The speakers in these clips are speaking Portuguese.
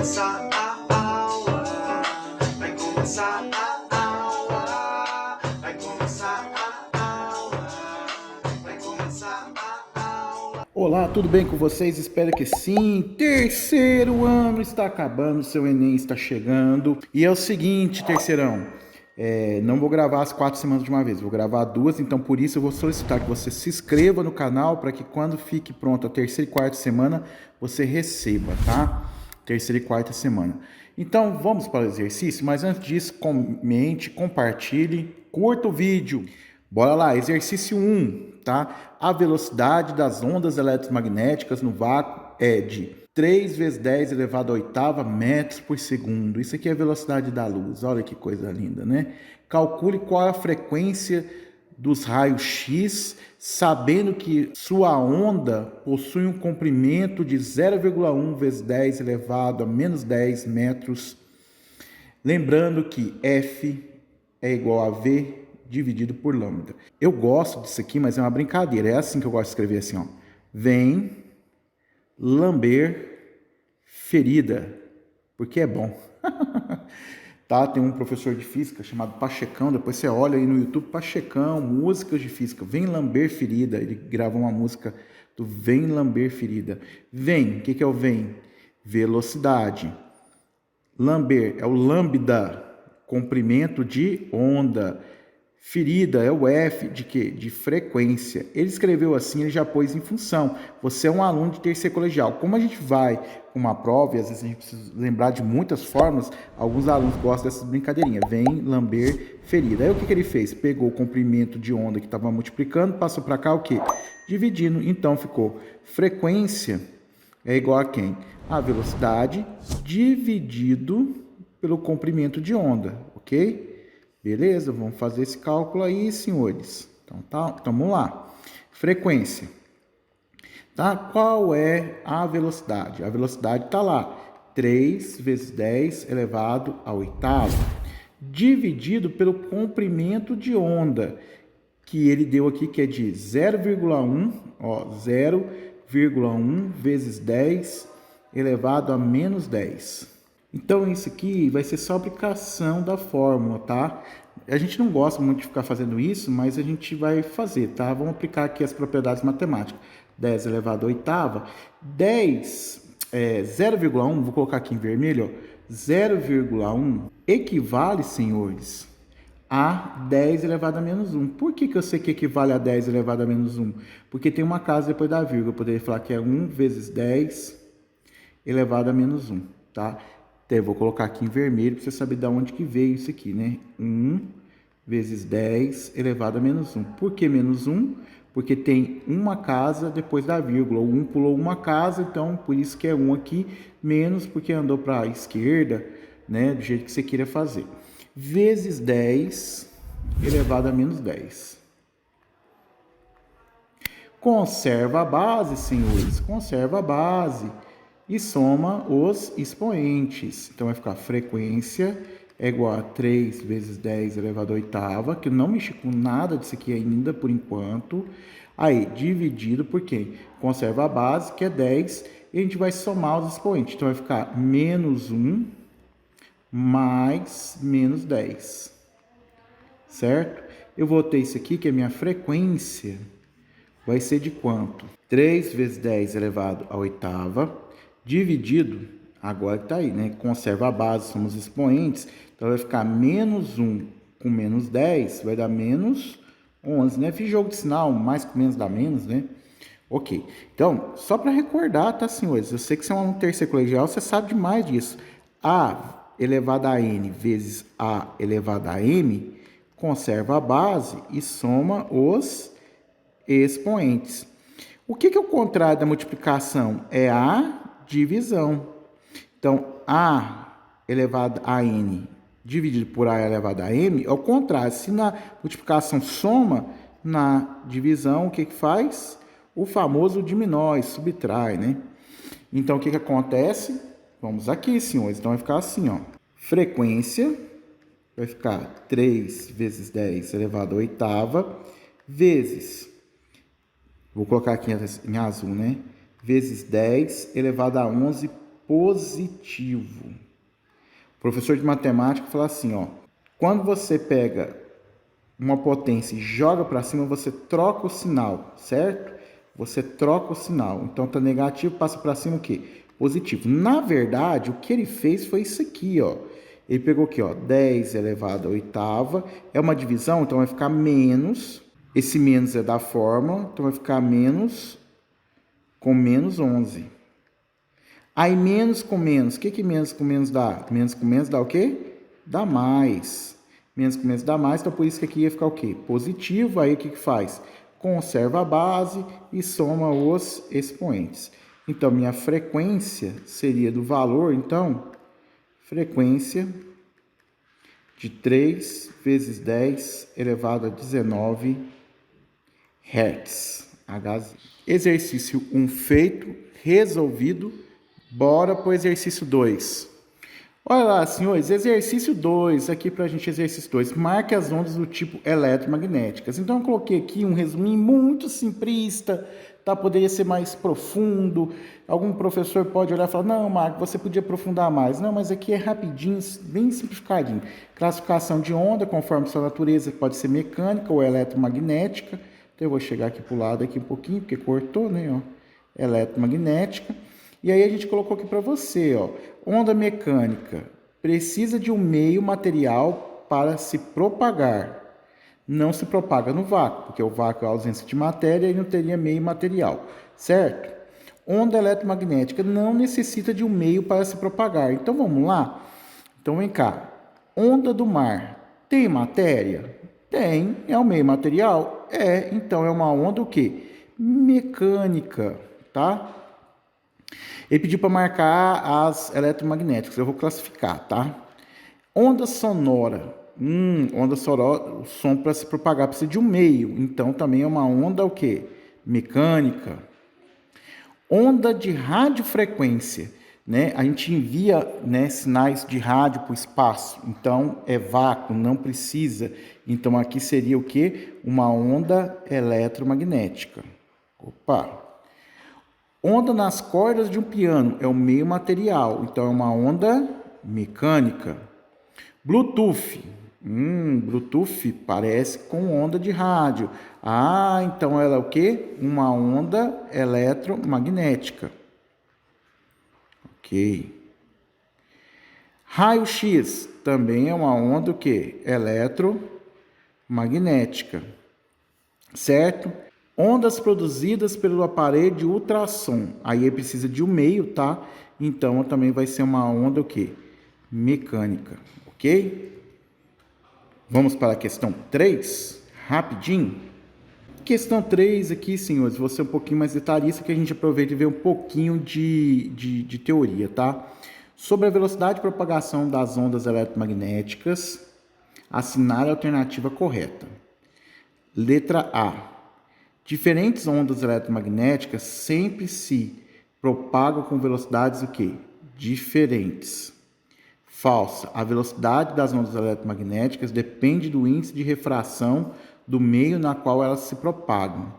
começar a aula, vai começar a aula, vai começar a aula, vai começar a aula. Olá, tudo bem com vocês? Espero que sim. Terceiro ano está acabando, seu Enem está chegando. E é o seguinte, terceirão, não vou gravar as 4 semanas de uma vez, vou gravar 2, então por isso eu vou solicitar que você se inscreva no canal para que quando fique pronto a terceira e quarta semana, você receba, tá? Terceira e quarta semana. Então vamos para o exercício, mas antes disso, comente, compartilhe, curta o vídeo. Bora lá, exercício 1, tá? A velocidade das ondas eletromagnéticas no vácuo é de 3 vezes 10 elevado à oitava metros por segundo. Isso aqui é a velocidade da luz. Olha que coisa linda, né? Calcule qual é a frequência dos raios X, sabendo que sua onda possui um comprimento de 0,1 vezes 10 elevado a menos 10 metros. Lembrando que F é igual a V dividido por lambda. Eu gosto disso aqui, mas é uma brincadeira. É assim que eu gosto de escrever assim, ó. Vem lamber ferida, porque é bom. Tá? Tem um professor de física chamado Pachecão, depois você olha aí no YouTube, Pachecão, músicas de física, vem lamber ferida. Ele gravou uma música do Vem Lamber Ferida. Vem, o que é o vem? Velocidade. Lamber é o lambda, comprimento de onda. Ferida é o F de quê? De frequência. Ele escreveu assim, ele já pôs em função. Você é um aluno de terceiro colegial. Como a gente vai com uma prova, e às vezes a gente precisa lembrar de muitas fórmulas, alguns alunos gostam dessas brincadeirinhas. Vem lamber ferida. Aí o que ele fez? Pegou o comprimento de onda que estava multiplicando, passou para cá o quê? Dividindo. Então ficou frequência é igual a quem? A velocidade dividido pelo comprimento de onda, ok? Beleza? Vamos fazer esse cálculo aí, senhores. Então, tá, então vamos lá. Frequência. Tá? Qual é a velocidade? A velocidade está lá. 3 vezes 10 elevado à oitava. Dividido pelo comprimento de onda, que ele deu aqui, que é de 0,1, ó, 0,1 vezes 10 elevado a menos 10. Então, isso aqui vai ser só aplicação da fórmula, tá? A gente não gosta muito de ficar fazendo isso, mas a gente vai fazer, tá? Vamos aplicar aqui as propriedades matemáticas. 10 elevado à oitava. 0,1, vou colocar aqui em vermelho, ó. 0,1 equivale, senhores, a 10 elevado a menos 1. Por que eu sei que equivale a 10 elevado a menos 1? Porque tem uma casa depois da vírgula. Eu poderia falar que é 1 vezes 10 elevado a menos 1, tá? Então, eu vou colocar aqui em vermelho para você saber de onde que veio isso aqui, né? 1 vezes 10 elevado a menos 1. Por que menos 1? Porque tem uma casa depois da vírgula. O 1 pulou uma casa, então por isso que é 1 aqui. Menos porque andou para a esquerda, né? Do jeito que você queira fazer. Vezes 10 elevado a menos 10. Conserva a base, senhores. Conserva a base. E soma os expoentes. Então, vai ficar frequência é igual a 3 vezes 10 elevado à oitava, que eu não mexi com nada disso aqui ainda, por enquanto. Aí, dividido por quem? Conserva a base, que é 10, e a gente vai somar os expoentes. Então, vai ficar menos 1 mais menos 10. Certo? Eu vou ter isso aqui, que é a minha frequência, vai ser de quanto? 3 vezes 10 elevado à oitava, dividido, agora que está aí, né? Conserva a base, somos expoentes, então vai ficar menos 1 com menos 10, vai dar menos 11, né? Fiz jogo de sinal, mais com menos dá menos, né? Ok, então, só para recordar, tá, senhores? Eu sei que você é um aluno terceiro colegial, você sabe demais disso. A elevado a n vezes a elevado a m, conserva a base e soma os expoentes. O que é o contrário da multiplicação? É a divisão. Então, a elevado a n dividido por a elevado a m é o contrário. Se na multiplicação soma, na divisão, o que faz? O famoso diminui, subtrai, né? Então, o que acontece? Vamos aqui, senhores. Então, vai ficar assim, ó. Frequência vai ficar 3 vezes 10 elevado à oitava, vezes, vou colocar aqui em azul, né? Vezes 10 elevado a 11 positivo. O professor de matemática fala assim, ó, quando você pega uma potência e joga para cima, você troca o sinal, certo? Você troca o sinal. Então tá negativo, passa para cima o quê? Positivo. Na verdade, o que ele fez foi isso aqui, ó. Ele pegou aqui, ó, 10 elevado à oitava. É uma divisão, então vai ficar menos. Esse menos é da fórmula, então vai ficar menos com menos 11. Aí menos com menos, o que menos com menos dá? Menos com menos dá o quê? Dá mais. Menos com menos dá mais, então por isso que aqui ia ficar o quê? Positivo, aí o que faz? Conserva a base e soma os expoentes. Então, minha frequência seria do valor, então, frequência de 3 vezes 10 elevado a 19 Hz. Exercício 1 feito, resolvido. Bora para o exercício 2. Olha lá, senhores, exercício 2, aqui para a gente, exercício 2. Marque as ondas do tipo eletromagnéticas. Então, eu coloquei aqui um resuminho muito simplista, tá? Poderia ser mais profundo. Algum professor pode olhar e falar, não, Marco, você podia aprofundar mais. Não, mas aqui é rapidinho, bem simplificadinho. Classificação de onda, conforme sua natureza, pode ser mecânica ou eletromagnética. Então, eu vou chegar aqui para o lado aqui um pouquinho, porque cortou, né? Ó, eletromagnética. E aí a gente colocou aqui para você, ó, onda mecânica precisa de um meio material para se propagar. Não se propaga no vácuo, porque o vácuo é a ausência de matéria e não teria meio material, certo? Onda eletromagnética não necessita de um meio para se propagar. Então vamos lá? Então vem cá. Onda do mar tem matéria? Tem. É um meio material? É. Então é uma onda o quê? Mecânica, tá? Ele pediu para marcar as eletromagnéticas. Eu vou classificar, tá? Onda sonora. Onda sonora, o som para se propagar precisa de um meio. Então, também é uma onda o quê? Mecânica. Onda de radiofrequência. Né? A gente envia, né, sinais de rádio para o espaço. Então, é vácuo, não precisa. Então, aqui seria o quê? Uma onda eletromagnética. Opa! Onda nas cordas de um piano é o meio material, então é uma onda mecânica. Bluetooth. Bluetooth parece com onda de rádio. Ah, então ela é o quê? Uma onda eletromagnética. Ok. Raio-X também é uma onda o quê? Eletromagnética. Certo? Ondas produzidas pelo aparelho de ultrassom. Aí ele precisa de um meio, tá? Então, também vai ser uma onda o quê? Mecânica, ok? Vamos para a questão 3, rapidinho. Questão 3 aqui, senhores, vou ser um pouquinho mais detalhista, que a gente aproveita e vê um pouquinho de teoria, tá? Sobre a velocidade de propagação das ondas eletromagnéticas, assinale a alternativa correta. Letra A. Diferentes ondas eletromagnéticas sempre se propagam com velocidades o quê? Diferentes. Falsa. A velocidade das ondas eletromagnéticas depende do índice de refração do meio na qual elas se propagam.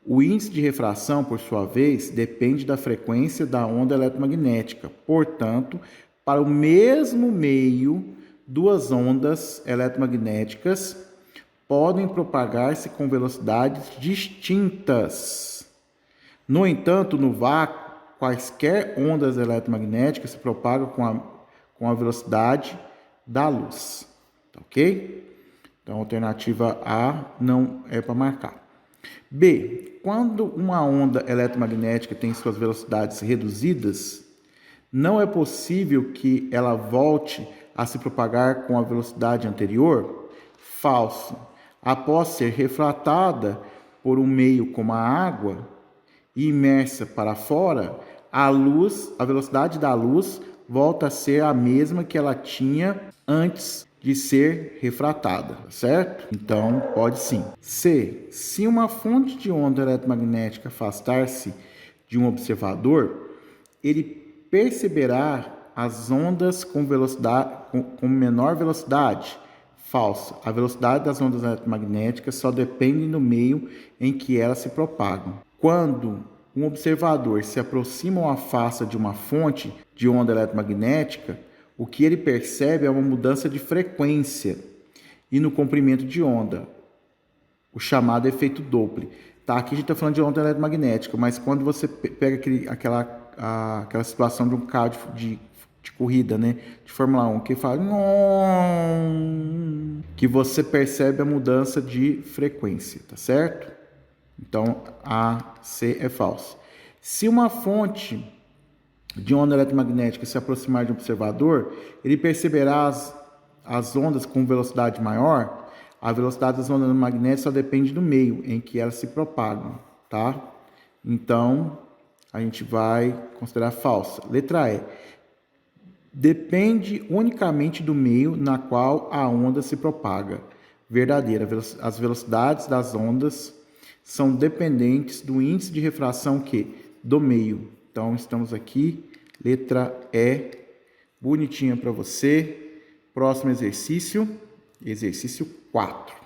O índice de refração, por sua vez, depende da frequência da onda eletromagnética. Portanto, para o mesmo meio, duas ondas eletromagnéticas podem propagar-se com velocidades distintas. No entanto, no vácuo, quaisquer ondas eletromagnéticas se propagam com a velocidade da luz. Tá ok? Então, a alternativa A não é para marcar. B. Quando uma onda eletromagnética tem suas velocidades reduzidas, não é possível que ela volte a se propagar com a velocidade anterior? Falso. Após ser refratada por um meio como a água e imersa para fora, a velocidade da luz volta a ser a mesma que ela tinha antes de ser refratada, certo? Então, pode sim. C. Se uma fonte de onda eletromagnética afastar-se de um observador, ele perceberá as ondas com menor velocidade. Falso. A velocidade das ondas eletromagnéticas só depende do meio em que elas se propagam. Quando um observador se aproxima ou afasta de uma fonte de onda eletromagnética, o que ele percebe é uma mudança de frequência e no comprimento de onda, o chamado efeito Doppler. Tá, aqui a gente está falando de onda eletromagnética, mas quando você pega aquela situação de um carro de corrida, né, de Fórmula 1, que fala que você percebe a mudança de frequência, tá certo? Então, A, C é falso. Se uma fonte de onda eletromagnética se aproximar de um observador, ele perceberá as ondas com velocidade maior. A velocidade das ondas magnéticas só depende do meio em que elas se propagam, tá? Então, a gente vai considerar falsa. Letra E. Depende unicamente do meio na qual a onda se propaga. Verdadeira. As velocidades das ondas são dependentes do índice de refração do meio. Então, estamos aqui, letra E, bonitinha para você. Próximo exercício, exercício 4.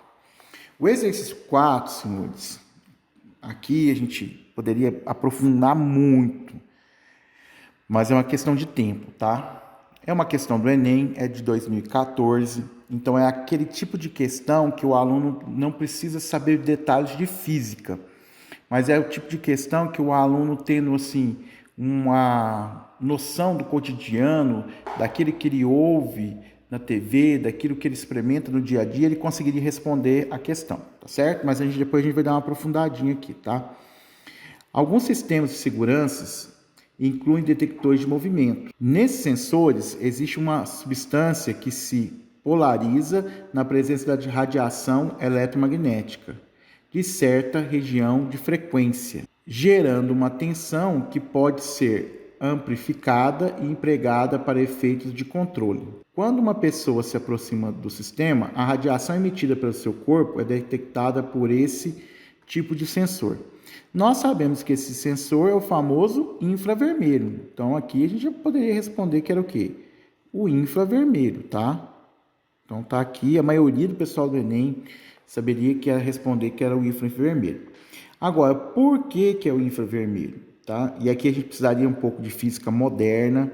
O exercício 4, senhores, aqui a gente poderia aprofundar muito, mas é uma questão de tempo, tá? É uma questão do Enem, é de 2014, então é aquele tipo de questão que o aluno não precisa saber detalhes de física, mas é o tipo de questão que o aluno tendo assim uma noção do cotidiano, daquilo que ele ouve na TV, daquilo que ele experimenta no dia a dia, ele conseguiria responder a questão, tá certo? Mas depois a gente vai dar uma aprofundadinha aqui, tá? Alguns sistemas de segurança incluem detectores de movimento. Nesses sensores, existe uma substância que se polariza na presença da radiação eletromagnética de certa região de frequência, gerando uma tensão que pode ser amplificada e empregada para efeitos de controle. Quando uma pessoa se aproxima do sistema, a radiação emitida pelo seu corpo é detectada por esse tipo de sensor. Nós sabemos que esse sensor é o famoso infravermelho. Então, aqui a gente já poderia responder que era o quê? O infravermelho, tá? Então, tá aqui. A maioria do pessoal do Enem saberia que era responder que era o infravermelho. Agora, por que é o infravermelho? Tá? E aqui a gente precisaria um pouco de física moderna,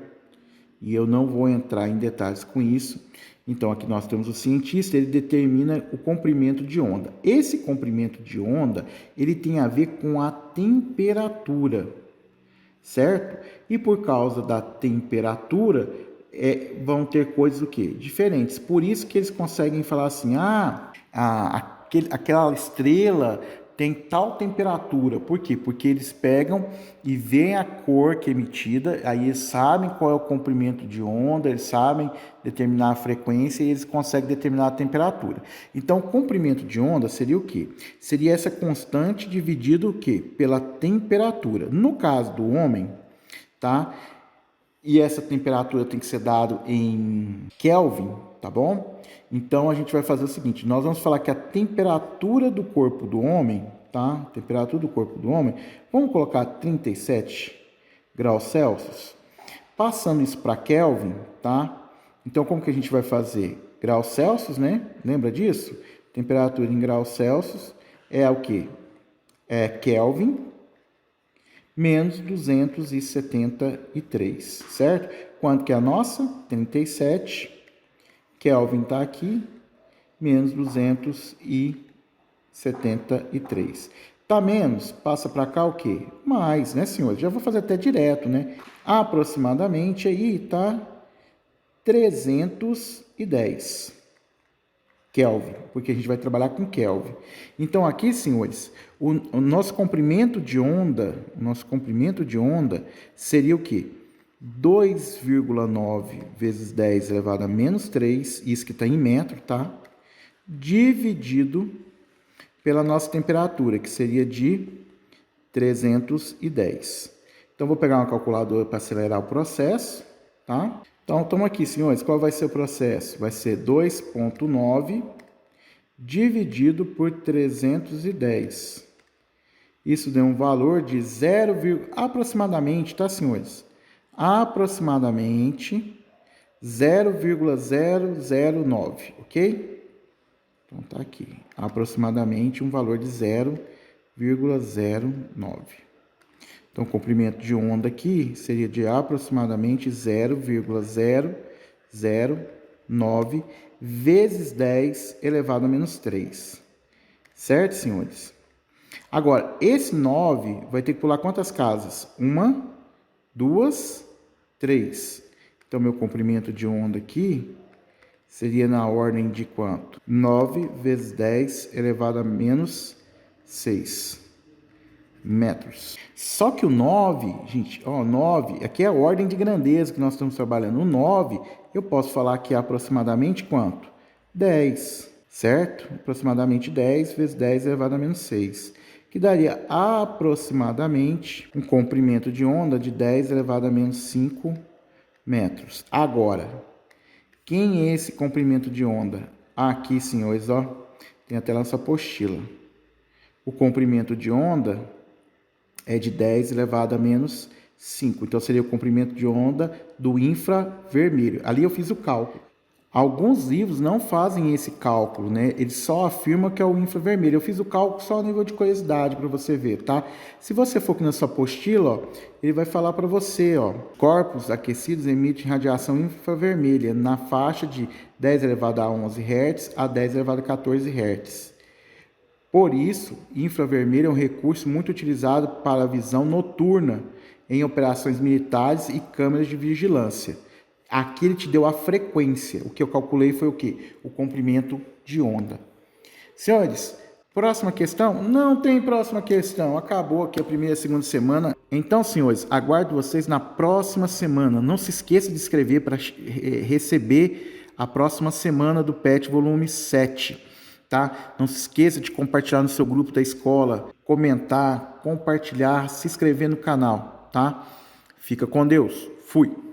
e eu não vou entrar em detalhes com isso. Então, aqui nós temos o cientista, ele determina o comprimento de onda. Esse comprimento de onda, ele tem a ver com a temperatura, certo? E por causa da temperatura, vão ter coisas o quê? Diferentes. Por isso que eles conseguem falar assim, aquela estrela tem tal temperatura. Por quê? Porque eles pegam e veem a cor que é emitida, aí eles sabem qual é o comprimento de onda, eles sabem determinar a frequência e eles conseguem determinar a temperatura. Então, o comprimento de onda seria o quê? Seria essa constante dividido o quê? Pela temperatura. No caso do homem, tá? E essa temperatura tem que ser dado em Kelvin, tá bom? Então, a gente vai fazer o seguinte, nós vamos falar que a temperatura do corpo do homem, tá? Temperatura do corpo do homem, vamos colocar 37 graus Celsius. Passando isso para Kelvin, tá? Então, como que a gente vai fazer? Graus Celsius, né? Lembra disso? Temperatura em graus Celsius é o quê? É Kelvin menos 273, certo? Quanto que é a nossa? 37. Kelvin está aqui, menos 273. Tá menos, passa para cá o quê? Mais, né, senhores? Já vou fazer até direto, né? Aproximadamente aí tá 310 Kelvin, porque a gente vai trabalhar com Kelvin. Então aqui, senhores, o nosso comprimento de onda, seria o quê? 2,9 vezes 10 elevado a menos 3, isso que está em metro, tá? Dividido pela nossa temperatura, que seria de 310. Então, vou pegar uma calculadora para acelerar o processo, tá? Então, estamos aqui, senhores. Qual vai ser o processo? Vai ser 2,9 dividido por 310. Isso deu um valor de 0, aproximadamente, tá, senhores? Aproximadamente 0,009, ok? Então, tá aqui. Aproximadamente um valor de 0,09. Então, o comprimento de onda aqui seria de aproximadamente 0,009 vezes 10 elevado a menos 3. Certo, senhores? Agora, esse 9 vai ter que pular quantas casas? 1, 2, 3. Então, meu comprimento de onda aqui seria na ordem de quanto? 9 vezes 10 elevado a menos 6 metros. Só que o 9, gente, ó, 9, aqui é a ordem de grandeza que nós estamos trabalhando. O 9, eu posso falar que é aproximadamente quanto? 10, certo? Aproximadamente 10 vezes 10 elevado a menos 6, que daria aproximadamente um comprimento de onda de 10 elevado a menos 5 metros. Agora, quem é esse comprimento de onda? Aqui, senhores, ó, tem até lá essa apostila. O comprimento de onda é de 10 elevado a menos 5. Então, seria o comprimento de onda do infravermelho. Ali eu fiz o cálculo. Alguns livros não fazem esse cálculo, né? Eles só afirmam que é o infravermelho. Eu fiz o cálculo só a nível de curiosidade para você ver, tá? Se você for aqui na sua apostila, ó, ele vai falar para você, ó, corpos aquecidos emitem radiação infravermelha na faixa de 10 elevado a 11 Hz a 10 elevado a 14 Hz. Por isso, infravermelho é um recurso muito utilizado para a visão noturna em operações militares e câmeras de vigilância. Aqui ele te deu a frequência. O que eu calculei foi o quê? O comprimento de onda. Senhores, próxima questão? Não tem próxima questão. Acabou aqui a primeira e segunda semana. Então, senhores, aguardo vocês na próxima semana. Não se esqueça de inscrever para receber a próxima semana do PET volume 7. Tá? Não se esqueça de compartilhar no seu grupo da escola, comentar, compartilhar, se inscrever no canal, tá? Fica com Deus. Fui!